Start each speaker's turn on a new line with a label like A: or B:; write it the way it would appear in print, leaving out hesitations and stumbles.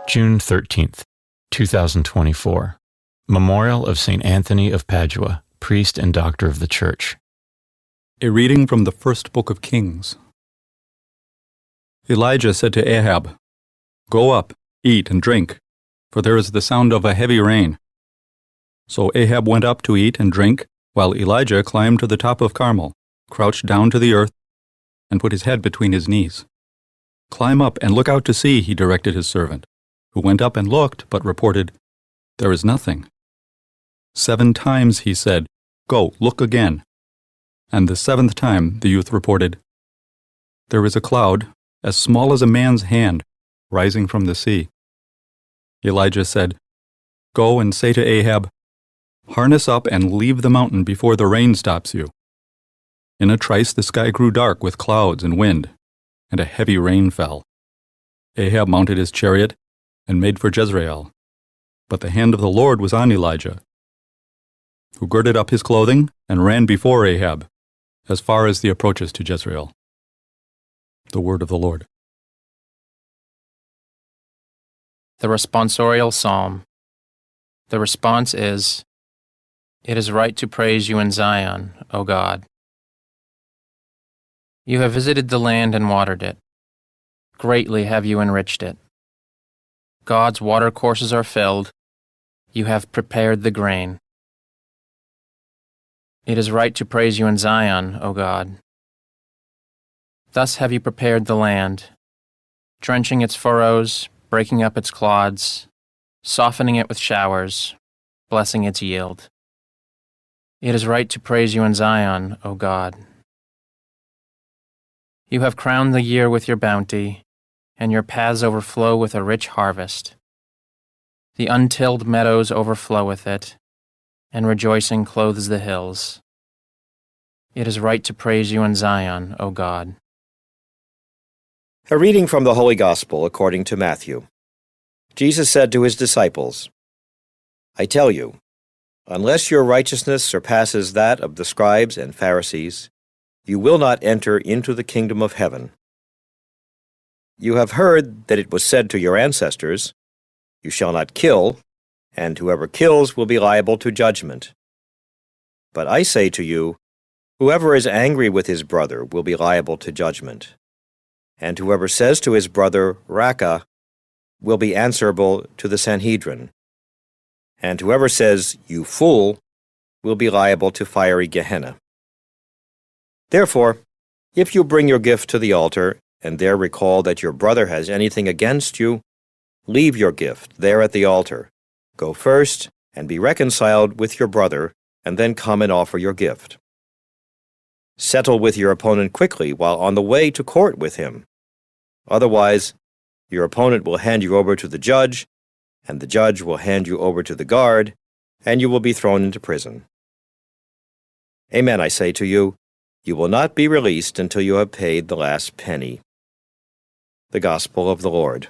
A: June 13th, 2024. Memorial of St. Anthony of Padua, priest and doctor of the Church.
B: A reading from the first book of Kings. Elijah said to Ahab, "Go up, eat and drink, for there is the sound of a heavy rain." So Ahab went up to eat and drink, while Elijah climbed to the top of Carmel, crouched down to the earth, and put his head between his knees. "Climb up and look out to sea," he directed his servant, who went up and looked, but reported, "There is nothing." 7 times he said, "Go, look again." And the 7th time the youth reported, "There is a cloud, as small as a man's hand, rising from the sea." Elijah said, "Go and say to Ahab, 'Harness up and leave the mountain before the rain stops you.'" In a trice the sky grew dark with clouds and wind, and a heavy rain fell. Ahab mounted his chariot and made for Jezreel. But the hand of the Lord was on Elijah, who girded up his clothing and ran before Ahab, as far as the approaches to Jezreel. The word of the Lord.
C: The responsorial psalm. The response is, "It is right to praise you in Zion, O God. You have visited the land and watered it. Greatly have you enriched it. God's watercourses are filled. You have prepared the grain. It is right to praise you in Zion, O God. Thus have you prepared the land, drenching its furrows, breaking up its clods, softening it with showers, blessing its yield. It is right to praise you in Zion, O God. You have crowned the year with your bounty, and your paths overflow with a rich harvest. The untilled meadows overflow with it, and rejoicing clothes the hills. It is right to praise you in Zion, O God."
D: A reading from the Holy Gospel according to Matthew. Jesus said to his disciples, "I tell you, unless your righteousness surpasses that of the scribes and Pharisees, you will not enter into the kingdom of heaven. You have heard that it was said to your ancestors, 'You shall not kill, and whoever kills will be liable to judgment.' But I say to you, whoever is angry with his brother will be liable to judgment. And whoever says to his brother, 'Raca,' will be answerable to the Sanhedrin. And whoever says, 'You fool,' will be liable to fiery Gehenna. Therefore, if you bring your gift to the altar, and there recall that your brother has anything against you, leave your gift there at the altar. Go first and be reconciled with your brother, and then come and offer your gift. Settle with your opponent quickly while on the way to court with him. Otherwise, your opponent will hand you over to the judge, and the judge will hand you over to the guard, and you will be thrown into prison. Amen, I say to you, you will not be released until you have paid the last penny." The Gospel of the Lord.